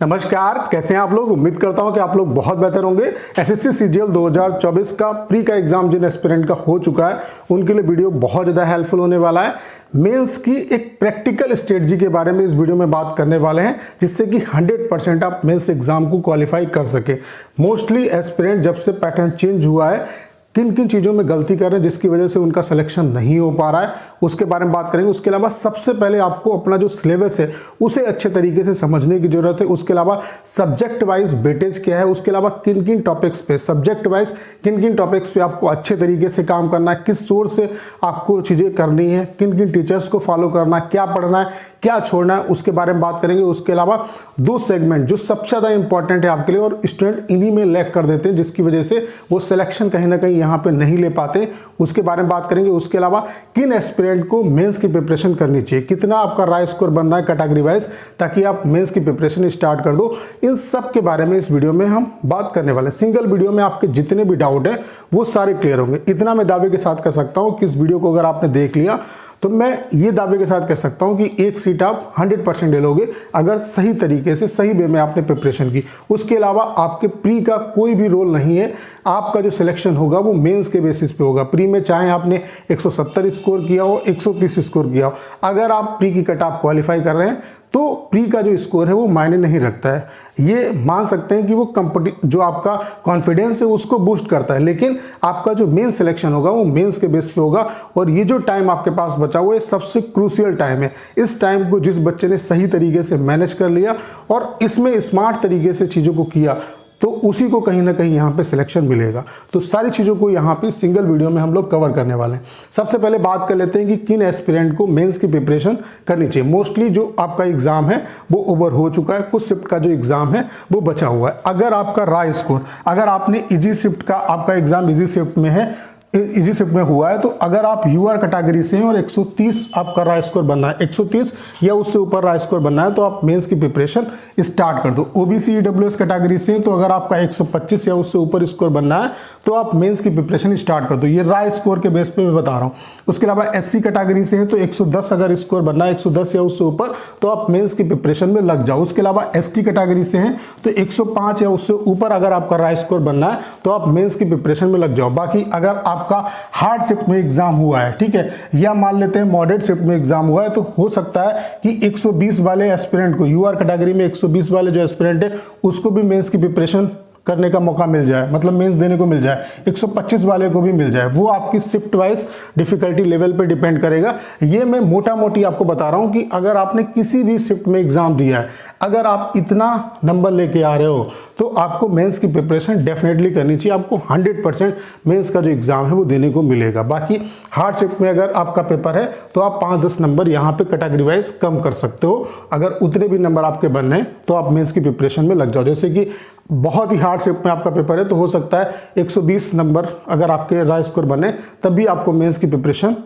नमस्कार, कैसे हैं आप लोग। उम्मीद करता हूं कि आप लोग बहुत बेहतर होंगे। एसएससी सीजीएल 2024 का प्री का एग्जाम जिन एस्पिरेंट का हो चुका है उनके लिए वीडियो बहुत ज़्यादा हेल्पफुल होने वाला है। मेंस की एक प्रैक्टिकल स्ट्रेटजी के बारे में इस वीडियो में बात करने वाले हैं, जिससे कि 100% आप मेंस एग्जाम को क्वालिफाई कर सके। मोस्टली एस्पिरेंट जब से पैटर्न चेंज हुआ है, किन किन चीज़ों में गलती कर रहे हैं जिसकी वजह से उनका सिलेक्शन नहीं हो पा रहा है, उसके बारे में बात करेंगे। उसके अलावा सबसे पहले आपको अपना जो सिलेबस है उसे अच्छे तरीके से समझने की जरूरत है। उसके अलावा सब्जेक्ट वाइज वेटेज क्या है, उसके अलावा किन किन टॉपिक्स पे सब्जेक्ट वाइज किन किन टॉपिक्स पे आपको अच्छे तरीके से काम करना है, किस सोर्स से आपको चीज़ें करनी है, किन किन टीचर्स को फॉलो करना है, क्या पढ़ना है, क्या छोड़ना है, उसके बारे में बात करेंगे। उसके अलावा दो सेगमेंट जो सबसे ज़्यादा इंपॉर्टेंट है आपके लिए और स्टूडेंट इन्हीं में लैग कर देते हैं, जिसकी वजह से वो सिलेक्शन कहीं ना कहीं यहाँ पे नहीं ले पाते, उसके बारे में बात करेंगे। उसके अलावा किन एस्पिरेंट को मेंस की प्रिपरेशन करनी चाहिए, कितना आपका राय स्कोर बनना है कैटेगरी वाइज, ताकि आप मेंस की प्रिपरेशन स्टार्ट कर दो। इन सब के बारे में इस वीडियो में हम बात करने वाले हैं। सिंगल वीडियो में आपके जितने भी डाउट हैं वो सारे क्लियर होंगे। इतना मैं दावे के साथ कर सकता हूँ कि इस वीडियो को अगर आपने देख लिया तो मैं ये दावे के साथ कह सकता हूं कि एक सीट आप 100% ले लोगे, अगर सही तरीके से सही वे में आपने प्रिपरेशन की। उसके अलावा आपके प्री का कोई भी रोल नहीं है, आपका जो सिलेक्शन होगा वो मेंस के बेसिस पे होगा। प्री में चाहे आपने 170 स्कोर किया हो, 130 स्कोर किया हो, अगर आप प्री की कट ऑफ क्वालिफाई कर रहे हैं तो प्री का जो स्कोर है वो मायने नहीं रखता है। ये मान सकते हैं कि वो जो आपका कॉन्फिडेंस है उसको बूस्ट करता है, लेकिन आपका जो मेन सिलेक्शन होगा वो मेंस के बेस पे होगा। और ये जो टाइम आपके पास बचा हुआ है सबसे क्रूशियल टाइम है। इस टाइम को जिस बच्चे ने सही तरीके से मैनेज कर लिया और इसमें स्मार्ट तरीके से चीज़ों को किया तो उसी को कहीं ना कहीं यहाँ पे सिलेक्शन मिलेगा। तो सारी चीज़ों को यहाँ पे सिंगल वीडियो में हम लोग कवर करने वाले हैं। सबसे पहले बात कर लेते हैं कि किन एस्पिरेंट को मेंस की प्रिपरेशन करनी चाहिए। मोस्टली जो आपका एग्जाम है वो ओवर हो चुका है, कुछ शिफ्ट का जो एग्जाम है वो बचा हुआ है। अगर आपका राय स्कोर, अगर आपने इजी शिफ्ट का, आपका एग्जाम इजी शिफ्ट में है, इजी शिफ्ट में हुआ है, तो अगर आप यूआर कैटेगरी से हैं और 130 आपका राय स्कोर बनना है, 130 या उससे ऊपर राय स्कोर बनना है, तो आप मेंस की प्रिपरेशन स्टार्ट कर दो। ओबीसी ईडब्ल्यूएस कैटेगरी से हैं तो अगर आपका 125 या उससे ऊपर स्कोर बनना है तो आप मेंस की प्रिपरेशन स्टार्ट कर दो। ये राय स्कोर के बेस पे मैं बता रहा हूँ। उसके अलावा एससी कैटेगरी से हैं तो 110 अगर स्कोर बनना है, 110 या उससे ऊपर, तो आप मेंस की प्रिपरेशन में लग जाओ। उसके अलावा एसटी कैटेगरी से हैं तो 105 या उससे ऊपर अगर आपका राय स्कोर बनना है तो आप मेंस की प्रिपरेशन में लग जाओ। बाकी अगर आपका हार्ड शिफ्ट में एग्जाम हुआ है, ठीक है, या मान लेते हैं मॉडरेट शिफ्ट में एग्जाम हुआ है, तो हो सकता है कि 120 वाले एस्पिरेंट को, यूआर कैटेगरी में 120 वाले जो एस्पिरेंट है उसको भी मेंस की प्रिपरेशन करने का मौका मिल जाए, मतलब मेंस देने को मिल जाए, 125 वाले को भी मिल जाए। वो आपकी शिफ्ट वाइज डिफिकल्टी लेवल पे डिपेंड करेगा। ये मैं मोटा मोटी आपको बता रहा हूं कि अगर आपने किसी भी शिफ्ट में एग्जाम दिया है, अगर आप इतना नंबर लेके आ रहे हो तो आपको मेंस की प्रिपरेशन डेफिनेटली करनी चाहिए। आपको 100% मेंस का जो एग्जाम है वो देने को मिलेगा। बाकी हार्ड शिफ्ट में अगर आपका पेपर है तो आप 5-10 नंबर यहाँ पे कैटेगरी वाइज कम कर सकते हो। अगर उतने भी नंबर आपके बनने हैं तो आप मेंस की प्रिपरेशन में लग जाओ। जैसे कि बहुत ही हार्ड शिफ्ट में आपका पेपर है तो हो सकता है 120 नंबर अगर आपके राय स्कोर बने तब भी आपको मेंस की प्रिपरेशन,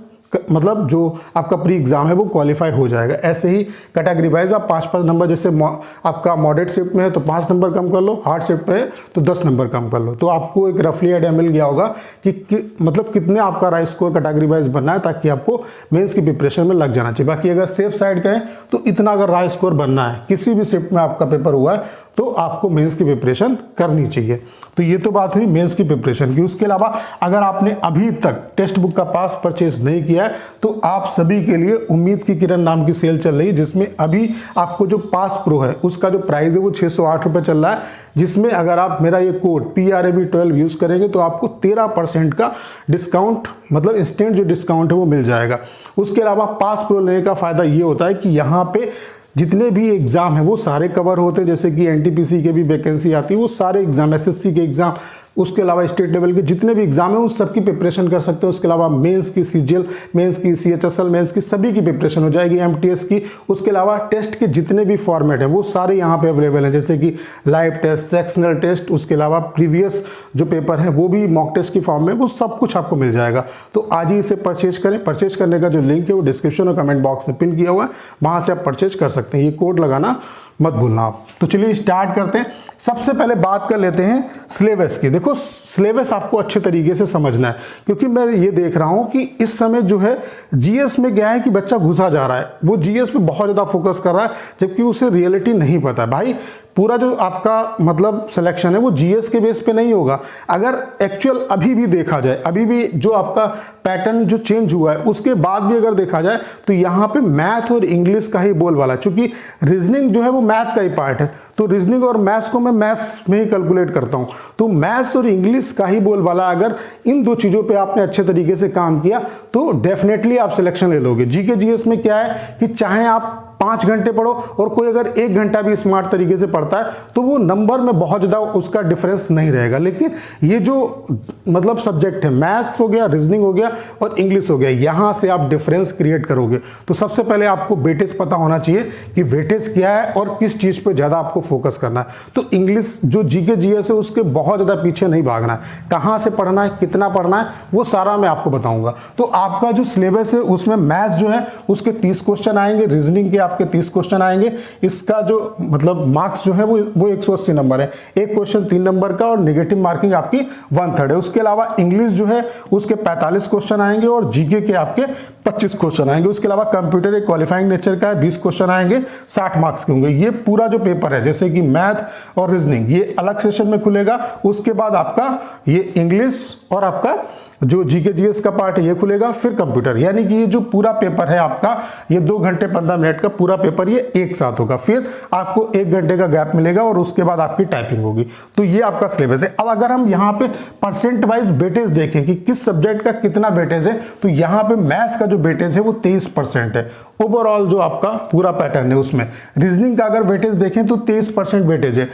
मतलब जो आपका प्री एग्जाम है वो क्वालिफाई हो जाएगा। ऐसे ही कैटेगरी वाइज आप 5-5 नंबर, जैसे आपका मॉडरेट शिफ्ट में है तो 5 नंबर कम कर लो, हार्ड शिफ्ट में है तो 10 नंबर कम कर लो। तो आपको एक रफली आइडिया मिल गया होगा कि मतलब कितने आपका राय स्कोर कैटेगरी वाइज बनना है, ताकि आपको मेंस की प्रिपरेशन में लग जाना चाहिए। बाकी अगर सेफ साइड का है तो इतना अगर राय स्कोर बनना है, किसी भी शिफ्ट में आपका पेपर हुआ है तो आपको मेंस की प्रिपरेशन करनी चाहिए। तो ये तो बात हुई मेंस की प्रिपरेशन की। उसके अलावा अगर आपने अभी तक टेक्स्ट बुक का पास परचेज नहीं किया है तो आप सभी के लिए उम्मीद की किरण नाम की सेल चल रही है, जिसमें अभी आपको जो पास प्रो है उसका जो प्राइस है वो 608 रुपये चल रहा है, जिसमें अगर आप मेरा ये कोड PRAV12 यूज करेंगे तो आपको 13% का डिस्काउंट, मतलब इंस्टेंट जो डिस्काउंट है वो मिल जाएगा। उसके अलावा पास प्रो लेने का फायदा ये होता है कि यहाँ पे जितने भी एग्जाम है वो सारे कवर होते हैं। जैसे कि एनटीपीसी के भी वैकेंसी आती है, वो सारे एग्जाम, एसएससी के एग्जाम, उसके अलावा स्टेट लेवल के जितने भी एग्जाम है उस सबकी प्रिपरेशन कर सकते हो। उसके अलावा मेंस की, सीजीएल मेंस की, सीएचएसएल मेंस की, सभी की प्रिपरेशन हो जाएगी, एमटीएस की। उसके अलावा टेस्ट के जितने भी फॉर्मेट हैं वो सारे यहाँ पे अवेलेबल हैं, जैसे कि लाइव टेस्ट, सेक्शनल टेस्ट, उसके अलावा प्रीवियस जो पेपर है वो भी मॉक टेस्ट की फॉर्म में, वो सब कुछ आपको मिल जाएगा। तो आज ही इसे परचेज करें। परचेज करने का जो लिंक है वो डिस्क्रिप्शन और कमेंट बॉक्स में पिन किया हुआ है, वहाँ से आप परचेज कर सकते हैं। ये कोड लगाना मत भूलना आप। तो चलिए स्टार्ट करते हैं। सबसे पहले बात कर लेते हैं सिलेबस की। देखो सिलेबस आपको अच्छे तरीके से समझना है, क्योंकि मैं ये देख रहा हूं कि इस समय जो है जीएस में क्या है कि बच्चा घुसा जा रहा है, वो जीएस पे बहुत ज़्यादा फोकस कर रहा है, जबकि उसे रियलिटी नहीं पता है। भाई पूरा जो आपका मतलब सिलेक्शन है वो जीएस के बेस पे नहीं होगा। अगर एक्चुअल अभी भी देखा जाए, अभी भी जो आपका पैटर्न जो चेंज हुआ है उसके बाद भी अगर देखा जाए तो यहाँ पे मैथ और इंग्लिश का ही बोलबाला है, क्योंकि रीजनिंग जो है वो मैथ का ही पार्ट है। तो रीजनिंग और मैथ्स को मैं मैथ्स में ही कैलकुलेट करता हूँ, तो मैथ्स और इंग्लिश का ही बोलबाला। अगर इन दो चीज़ों पे आपने अच्छे तरीके से काम किया तो डेफिनेटली आप सिलेक्शन ले लोगे। जीके जीएस में क्या है कि चाहे आप 5 घंटे पढ़ो और कोई अगर 1 घंटा भी स्मार्ट तरीके से पढ़ता है तो वो नंबर में बहुत ज़्यादा उसका डिफरेंस नहीं रहेगा। लेकिन ये जो मतलब सब्जेक्ट है, मैथ्स हो गया, रीजनिंग हो गया और इंग्लिश हो गया, यहाँ से आप डिफरेंस क्रिएट करोगे। तो सबसे पहले आपको वेटेज पता होना चाहिए कि वेटेज क्या है और किस चीज़ पर ज़्यादा आपको फोकस करना है। तो इंग्लिश जो जीके जीएस है उसके बहुत ज़्यादा पीछे नहीं भागना है, कहाँ से पढ़ना है, कितना पढ़ना है, वो सारा मैं आपको बताऊँगा। तो आपका जो सिलेबस है उसमें मैथ्स जो है उसके 30 क्वेश्चन आएंगे, रीजनिंग के आपके 30 क्वेश्चन आएंगे। इसका जो मतलब मार्क्स जो है वो 180 नंबर है, एक क्वेश्चन 3 नंबर का और नेगेटिव मार्किंग आपकी 1/3 है। उसके अलावा इंग्लिश जो है उसके 45 क्वेश्चन आएंगे और जीके के आपके 25 क्वेश्चन आएंगे। उसके अलावा कंप्यूटर एक क्वालिफाइंग नेचर का है, 20 क्वेश्चन आएंगे, 60 मार्क्स के होंगे। ये पूरा जो पेपर है जैसे कि मैथ और रीजनिंग ये अलग सेशन में खुलेगा। उसके बाद आपका ये इंग्लिश और आपका जो जीके जीएस का पार्ट है ये खुलेगा, फिर कंप्यूटर। यानी कि ये जो पूरा पेपर है आपका ये 2 घंटे 15 मिनट का पूरा पेपर ये एक साथ होगा। फिर आपको 1 घंटे का गैप मिलेगा और उसके बाद आपकी टाइपिंग होगी। तो ये आपका सिलेबस है। अब अगर हम यहाँ पे परसेंट वाइज वेटेज देखें कि किस सब्जेक्ट का कितना वेटेज है, तो यहाँ पे मैथ्स का जो वेटेज है वो 23% है ओवरऑल जो आपका पूरा पैटर्न है उसमें। रीजनिंग का अगर वेटेज देखें तो 23% वेटेज है,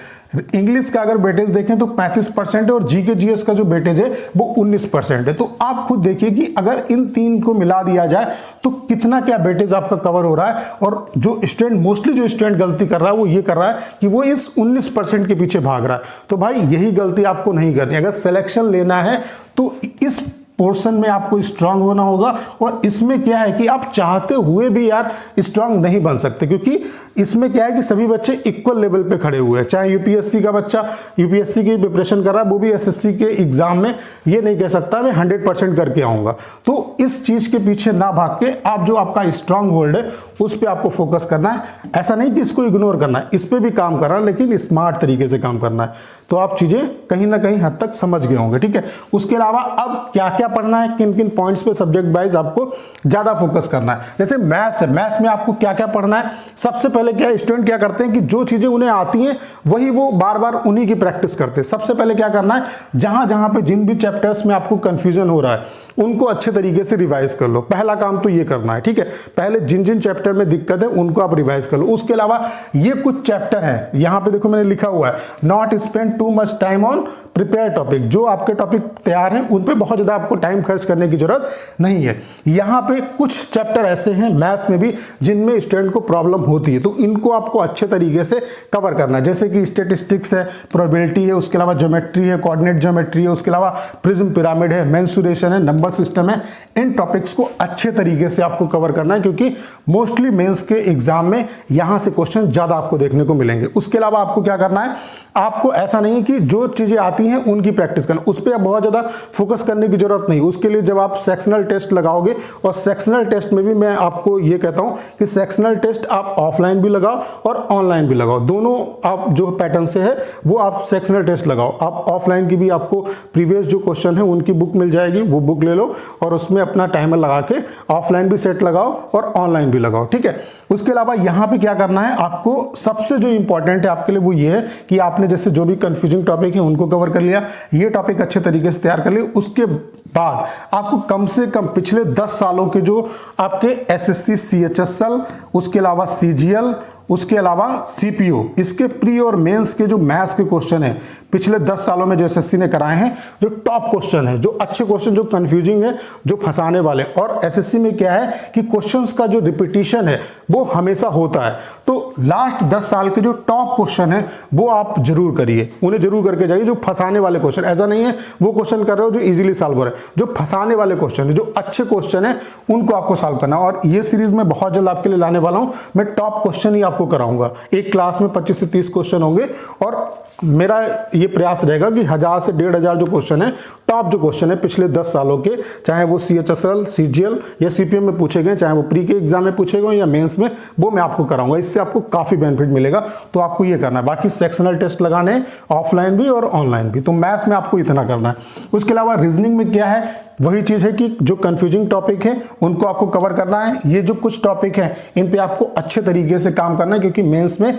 इंग्लिश का अगर वेटेज देखें तो 35% है और जीके जीएस का जो वेटेज है वो 19% है। तो आप खुद देखिए कि अगर इन 3 को मिला दिया जाए तो कितना क्या वेटेज आपका कवर हो रहा है। और जो स्टूडेंट मोस्टली जो स्टूडेंट गलती कर रहा है वो ये कर रहा है कि वो इस 19% के पीछे भाग रहा है। तो भाई यही गलती आपको नहीं करनी। अगर सिलेक्शन लेना है तो इस पोर्शन में आपको स्ट्रांग होना होगा। और इसमें क्या है कि आप चाहते हुए भी यार स्ट्रांग नहीं बन सकते, क्योंकि इसमें क्या है कि सभी बच्चे इक्वल लेवल पे खड़े हुए हैं। चाहे यूपीएससी का बच्चा यूपीएससी की प्रिपरेशन कर रहा है, वो भी एसएससी के एग्जाम में ये नहीं कह सकता मैं 100% करके आऊंगा। तो इस चीज के पीछे ना भाग के आप जो आपका स्ट्रांग होल्ड है उस पर आपको फोकस करना है। ऐसा नहीं कि इसको इग्नोर करना है, इस पर भी काम करना है, लेकिन स्मार्ट तरीके से काम करना है। तो आप चीजें कहीं ना कहीं हद तक समझ गए होंगे, ठीक है। उसके अलावा अब क्या क्या पढ़ना है, किन किन पॉइंट्स पे सब्जेक्ट वाइज आपको ज्यादा फोकस करना है। जैसे मैथ्स है, मैथ्स में आपको क्या क्या पढ़ना है। सबसे पहले क्या स्टूडेंट क्या करते हैं कि जो चीजें उन्हें आती हैं वही वो बार बार उन्हीं की प्रैक्टिस करते हैं। सबसे पहले क्या करना है, जहां जहां पे जिन भी चैप्टर्स में आपको कंफ्यूजन हो रहा है उनको अच्छे तरीके से रिवाइज कर लो। पहला काम तो ये करना है, ठीक है। पहले जिन जिन चैप्टर में दिक्कत है उनको आप रिवाइज कर लो। उसके अलावा ये कुछ चैप्टर हैं, यहां पे देखो मैंने लिखा हुआ है not spend too much time on prepare topic. जो आपके टॉपिक तैयार हैं उन पे बहुत ज्यादा आपको टाइम खर्च करने की जरूरत नहीं है। यहाँ पे कुछ चैप्टर ऐसे हैं मैथ्स में भी जिनमें स्टूडेंट को प्रॉब्लम होती है, तो इनको आपको अच्छे तरीके से कवर करना है। जैसे कि स्टेटिस्टिक्स है, प्रोबेबिलिटी है, उसके अलावा ज्योमेट्री है, कोऑर्डिनेट ज्योमेट्री है, उसके अलावा प्रिज्म पिरामिड है, मेंसुरेशन है, नंबर सिस्टम है। इन टॉपिक्स को अच्छे तरीके से आपको कवर करना है, क्योंकि मोस्टली मेंस के एग्जाम में यहां से क्वेश्चन ज्यादा आपको देखने को मिलेंगे। उसके अलावा आपको क्या करना है, आपको ऐसा नहीं है कि जो चीजें आती हैं उनकी प्रैक्टिस करना, उस पर बहुत ज्यादा फोकस करने की जरूरत नहीं। उसके लिए जब आप सेक्शनल टेस्ट लगाओगे, और सेक्शनल टेस्ट में भी मैं आपको ये कहता हूं कि सेक्शनल टेस्ट आप ऑफलाइन भी लगाओ और ऑनलाइन भी लगाओ, दोनों आप जो पैटर्न से है वो आप सेक्शनल टेस्ट लगाओ। आप ऑफलाइन की भी आपको प्रीवियस जो क्वेश्चन है उनकी बुक मिल जाएगी, वो बुक ले लो और उसमें अपना टाइमर लगा के ऑफलाइन भी सेट लगाओ और ऑनलाइन भी लगाओ, ठीक है। उसके अलावा यहाँ पे क्या करना है, आपको सबसे जो इंपॉर्टेंट है आपके लिए वो ये है कि आपने जैसे जो भी कंफ्यूजिंग टॉपिक है उनको कवर कर लिया, ये टॉपिक अच्छे तरीके से तैयार कर लिए। उसके बाद आपको कम से कम पिछले 10 सालों के जो आपके एसएससी सीएचएसएल, उसके अलावा सीजीएल, उसके अलावा सीपीओ, इसके प्री और मेंस के जो मैथ्स के क्वेश्चन है पिछले 10 सालों में जो एसएससी ने कराए हैं, जो टॉप क्वेश्चन है, जो अच्छे क्वेश्चन, जो कंफ्यूजिंग है, जो फंसाने वाले। और एसएससी में क्या है कि क्वेश्चंस का जो रिपीटिशन है वो हमेशा होता है। तो लास्ट 10 साल के जो टॉप क्वेश्चन है वो आप जरूर करिए, उन्हें जरूर करके जाइए। जो फंसाने वाले क्वेश्चन, ऐसा नहीं है वो क्वेश्चन कर रहे हो जो इजीली सॉल्व हो रहे हैं, जो फंसाने वाले क्वेश्चन है, जो अच्छे क्वेश्चन है उनको आपको सॉल्व करना। और ये सीरीज में बहुत जल्द आपके लिए लाने वाला हूं, मैं टॉप क्वेश्चन ही आपको कराऊंगा। एक क्लास में 25 से 30 क्वेश्चन होंगे और मेरा ये प्रयास रहेगा कि 1000 से 1500 जो क्वेश्चन है, टॉप जो क्वेश्चन है पिछले 10 सालों के, चाहे वो CHSL, CGL या CPM में पूछे गए, चाहे वो प्री के एग्जाम में पूछे गए या मेंस में, वो मैं आपको कराऊंगा। इससे आपको काफ़ी बेनिफिट मिलेगा। तो आपको ये करना है। बाकी सेक्शनल टेस्ट लगाने हैं, ऑफलाइन भी और ऑनलाइन भी। तो मैथ्स में आपको इतना करना है। उसके अलावा रीजनिंग में क्या है, वही चीज़ है कि जो कंफ्यूजिंग टॉपिक है उनको आपको कवर करना है। ये जो कुछ टॉपिक हैं इन पे आपको अच्छे तरीके से काम करना है, क्योंकि मेंस में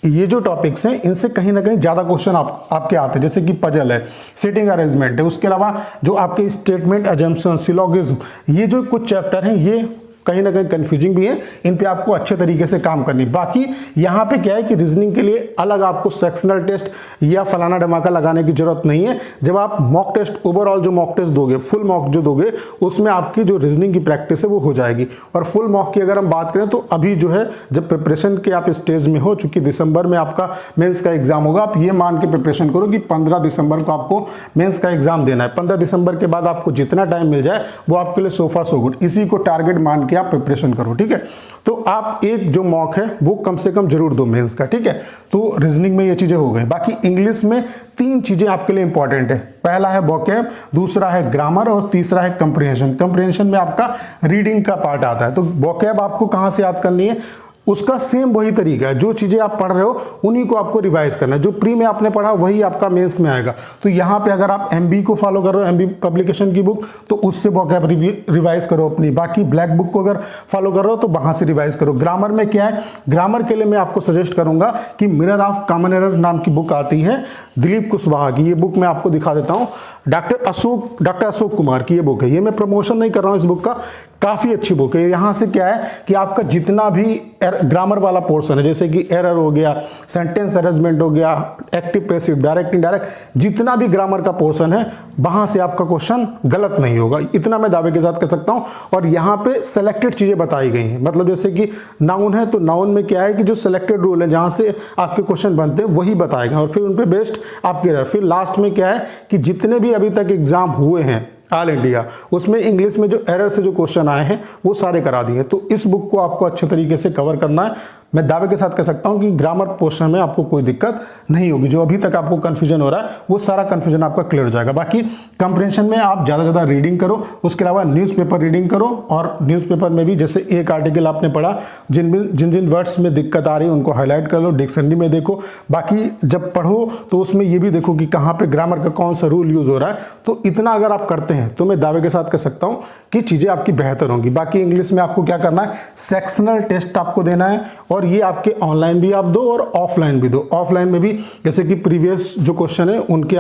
ये जो टॉपिक्स हैं इनसे कहीं ना कहीं ज़्यादा क्वेश्चन आपके आते हैं, जैसे कि पजल है, सिटिंग अरेंजमेंट है, उसके अलावा जो आपके स्टेटमेंट अजम्पशन, सिलोगिज्म, ये जो कुछ चैप्टर हैं ये कहीं ना कहीं कंफ्यूजिंग भी है। इन पे आपको अच्छे तरीके से काम करनी। बाकी यहाँ पे क्या है कि रीजनिंग के लिए अलग आपको सेक्शनल टेस्ट या फलाना धमाका लगाने की जरूरत नहीं है। जब आप मॉक टेस्ट, ओवरऑल जो मॉक टेस्ट दोगे, फुल मॉक जो दोगे, उसमें आपकी जो रीजनिंग की प्रैक्टिस है वो हो जाएगी। और फुल मॉक की अगर हम बात करें तो अभी जो है जब प्रिपरेशन के आप स्टेज में हो, चूंकि दिसंबर में आपका मेंस का एग्जाम होगा, आप ये मान के प्रिपरेशन करो कि 15 दिसंबर को आपको मेंस का एग्जाम देना है। 15 दिसंबर के बाद आपको जितना टाइम मिल जाए वो आपके लिए सोफा सो गुड। इसी को टारगेट मान के आप प्रिपरेशन करो, ठीक है। तो आप एक जो मॉक है वो कम से कम जरूर दो मेंस का, ठीक है। तो रीजनिंग में ये चीजें हो गई। बाकी इंग्लिश में 3 चीजें आपके लिए इंपॉर्टेंट है। पहला है वोकैब, दूसरा है ग्रामर और तीसरा है कंप्रिहेंशन। कंप्रिहेंशन में आपका रीडिंग का पार्ट आता है। तो वोकैब आपको कहां से याद करनी है, उसका सेम वही तरीका है। जो चीज़ें आप पढ़ रहे हो उन्हीं को आपको रिवाइज करना है। जो प्री में आपने पढ़ा वही आपका मेंस में आएगा। तो यहाँ पे अगर आप MB को फॉलो कर रहे हो, MB पब्लिकेशन की बुक, तो उससे वोकैब रिवाइज करो अपनी। बाकी ब्लैक बुक को अगर फॉलो कर रहे हो तो वहाँ से रिवाइज करो। ग्रामर में क्या है, ग्रामर के लिए मैं आपको सजेस्ट करूँगा कि मिरर ऑफ कॉमन एरर नाम की बुक आती है दिलीप कुशवाहा की। ये बुक मैं आपको दिखा देता हूँ। डॉक्टर अशोक कुमार की ये बुक है। ये मैं प्रमोशन नहीं कर रहा हूँ इस बुक का, काफ़ी अच्छी बुक है। यहाँ से क्या है कि आपका जितना भी ग्रामर वाला पोर्शन है, जैसे कि एरर हो गया, सेंटेंस अरेंजमेंट हो गया, एक्टिव पैसिव, डायरेक्ट इनडायरेक्ट, जितना भी ग्रामर का पोर्शन है वहाँ से आपका क्वेश्चन गलत नहीं होगा, इतना मैं दावे के साथ कह सकता हूँ। और यहाँ पे सेलेक्टेड चीज़ें बताई गई हैं। मतलब जैसे कि नाउन है तो नाउन में क्या है कि जो सेलेक्टेड रूल है जहाँ से आपके क्वेश्चन बनते हैं वही बताए गए और फिर उन पर बेस्ड आपके एरर। फिर लास्ट में क्या है कि जितने भी अभी तक एग्जाम हुए हैं ऑल इंडिया, उसमें इंग्लिश में जो एरर से जो क्वेश्चन आए हैं वो सारे करा दिए। तो इस बुक को आपको अच्छे तरीके से कवर करना है। मैं दावे के साथ कह सकता हूं कि ग्रामर पोर्शन में आपको कोई दिक्कत नहीं होगी। जो अभी तक आपको कंफ्यूजन हो रहा है वो सारा कंफ्यूजन आपका क्लियर हो जाएगा। बाकी कंप्रिहेंशन में आप ज़्यादा से ज़्यादा रीडिंग करो, उसके अलावा न्यूज़पेपर रीडिंग करो। और न्यूज़पेपर में भी जैसे एक आर्टिकल आपने पढ़ा, जिन जिन वर्ड्स में दिक्कत आ रही है उनको हाईलाइट कर लो, डिक्शनरी में देखो। बाकी जब पढ़ो तो उसमें ये भी देखो कि कहाँ पर ग्रामर का कौन सा रूल यूज़ हो रहा है। तो इतना अगर आप करते हैं तो मैं दावे के साथ कह सकता हूँ कि चीज़ें आपकी बेहतर होंगी। बाकी इंग्लिश में आपको क्या करना है, सेक्शनल टेस्ट आपको देना है और ये आपके ऑनलाइन भी आप दो और ऑफलाइन भी दो। ऑफलाइन में भी जैसे कि प्रीवियस जो क्वेश्चन है उनके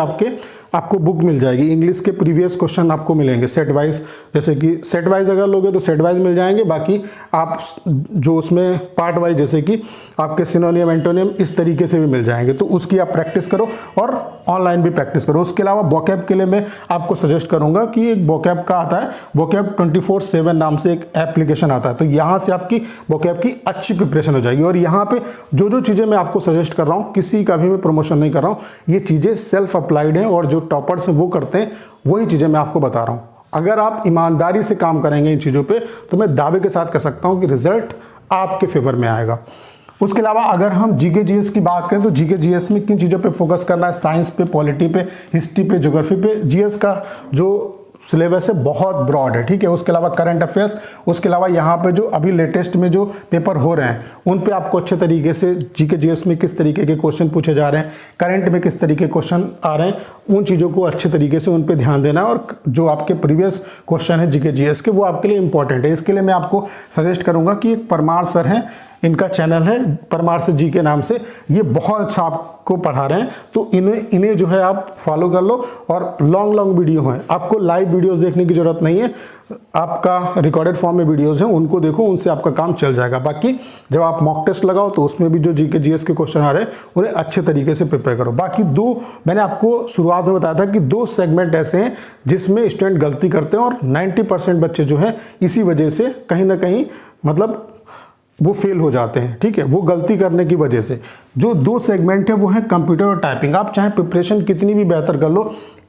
आपको बुक मिल जाएगी। इंग्लिश के प्रीवियस क्वेश्चन आपको मिलेंगे सेट वाइज, जैसे कि सेट वाइज अगर लोगे तो सेट वाइज मिल जाएंगे। बाकी आप जो उसमें पार्ट वाइज जैसे कि आपके सिनोनियम एंटोनियम इस तरीके से भी मिल जाएंगे। तो उसकी आप प्रैक्टिस करो और ऑनलाइन भी प्रैक्टिस करो। उसके अलावा वोकैब के लिए मैं आपको सजेस्ट करूंगा कि एक वोकैब का आता है, वोकैब 24/7 नाम से एक एप्लीकेशन आता है। तो यहाँ से आपकी वोकैब की अच्छी प्रिपरेशन हो जाएगी। और यहाँ पे जो चीज़ें मैं आपको सजेस्ट कर रहा हूँ, किसी का भी मैं प्रमोशन नहीं कर रहा हूँ, ये चीज़ें सेल्फ अप्लाइड हैं और जो टॉपर्स हैं वो करते हैं, वही चीज़ें मैं आपको बता रहा हूँ। अगर आप ईमानदारी से काम करेंगे इन चीज़ों पे तो मैं दावे के साथ कह सकता हूँ कि रिजल्ट आपके फेवर में आएगा। उसके अलावा अगर हम जीके जीएस की बात करें तो जीके जीएस में किन चीज़ों पे फोकस करना है, साइंस पे, पॉलिटी पे, हिस्ट्री पे, ज्योग्राफी पे। जीएस का जो सिलेबस है बहुत ब्रॉड है, ठीक है। उसके अलावा करंट अफेयर्स, उसके अलावा यहाँ पे जो अभी लेटेस्ट में जो पेपर हो रहे हैं उन पे आपको अच्छे तरीके से जीके जीएस में किस तरीके के क्वेश्चन पूछे जा रहे हैं, करंट में किस तरीके के क्वेश्चन आ रहे हैं, उन चीज़ों को अच्छे तरीके से उन पे ध्यान देना है। और जो आपके प्रीवियस क्वेश्चन है जीके जीएस के वो आपके लिए इंपॉर्टेंट है। इसके लिए मैं आपको सजेस्ट करूँगा कि एक परमार सर हैं, इनका चैनल है परमार से जी के नाम से, ये बहुत अच्छा आपको पढ़ा रहे हैं। तो इन्हें जो है आप फॉलो कर लो। और लॉन्ग वीडियो हैं, आपको लाइव वीडियोस देखने की जरूरत नहीं है, आपका रिकॉर्डेड फॉर्म में वीडियोस हैं उनको देखो, उनसे आपका काम चल जाएगा। बाकी जब आप मॉक टेस्ट लगाओ तो उसमें भी जो जीके जीएस के क्वेश्चन आ रहे हैं उन्हें अच्छे तरीके से प्रिपेयर करो। बाकी मैंने आपको शुरुआत में बताया था कि 2 सेगमेंट ऐसे हैं जिसमें स्टूडेंट गलती करते हैं और 90% बच्चे जो हैं इसी वजह से कहीं ना कहीं मतलब वो फेल हो जाते हैं, ठीक है, वो गलती करने की वजह से। जो 2 सेगमेंट है वो है कंप्यूटर और टाइपिंग। आप चाहे प्रिपरेशन कितनी भी बेहतर कर लो,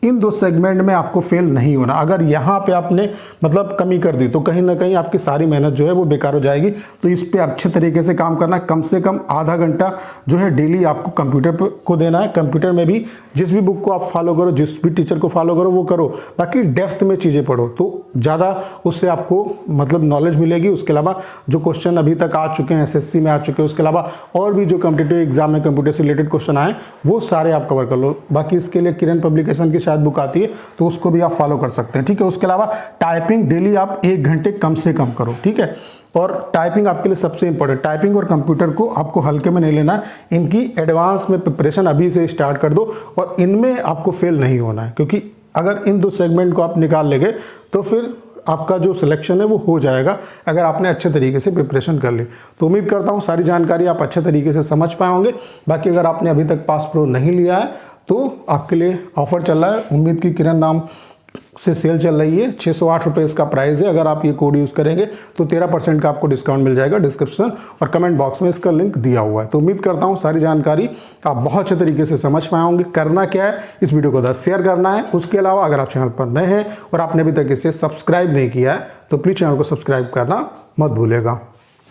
इन 2 सेगमेंट में आपको फेल नहीं होना। अगर यहाँ पे आपने मतलब कमी कर दी तो कहीं ना कहीं आपकी सारी मेहनत जो है वो बेकार हो जाएगी। तो इस पे अच्छे तरीके से काम करना है। कम से कम आधा घंटा जो है डेली आपको कंप्यूटर को देना है। कंप्यूटर में भी जिस भी बुक को आप फॉलो करो, जिस भी टीचर को फॉलो करो वो करो, बाकी डेप्थ में चीज़ें पढ़ो तो ज़्यादा उससे आपको मतलब नॉलेज मिलेगी। उसके अलावा जो क्वेश्चन अभी तक आ चुके हैं एसएससी में आ चुके हैं, उसके अलावा और भी जो कॉम्पिटिटिव एग्जाम में कंप्यूटर से रिलेटेड क्वेश्चन आए वो सारे आप कवर कर लो। बाकी इसके लिए किरण पब्लिकेशन की शायद बुक आती है तो उसको भी आप फॉलो कर सकते हैं, ठीक है। उसके अलावा टाइपिंग डेली आप 1 घंटे कम से कम करो, ठीक है। और टाइपिंग आपके लिए सबसे इंपॉर्टेंट, टाइपिंग और कंप्यूटर को आपको हल्के में नहीं लेना है। इनकी एडवांस में प्रिपरेशन अभी से स्टार्ट कर दो और इनमें आपको फेल नहीं होना है, क्योंकि अगर इन 2 सेगमेंट को आप निकाल लेंगे तो फिर आपका जो सिलेक्शन है वो हो जाएगा, अगर आपने अच्छे तरीके से प्रिपरेशन कर ली। तो उम्मीद करता हूँ सारी जानकारी आप अच्छे तरीके से समझ पाए होंगे। बाकी अगर आपने अभी तक पास प्रो नहीं लिया है तो आपके लिए ऑफर चल रहा है। उम्मीद की किरण नाम से सेल चल रही है। 608 रुपये इसका प्राइस है। अगर आप ये कोड यूज़ करेंगे तो 13% का आपको डिस्काउंट मिल जाएगा। डिस्क्रिप्शन और कमेंट बॉक्स में इसका लिंक दिया हुआ है। तो उम्मीद करता हूँ सारी जानकारी आप बहुत अच्छे तरीके से समझ पाए होंगे। करना क्या है, इस वीडियो को 10 शेयर करना है। उसके अलावा अगर आप चैनल पर नए हैं और आपने अभी तक इसे सब्सक्राइब नहीं किया है तो प्लीज़ चैनल को सब्सक्राइब करना मत भूलिएगा।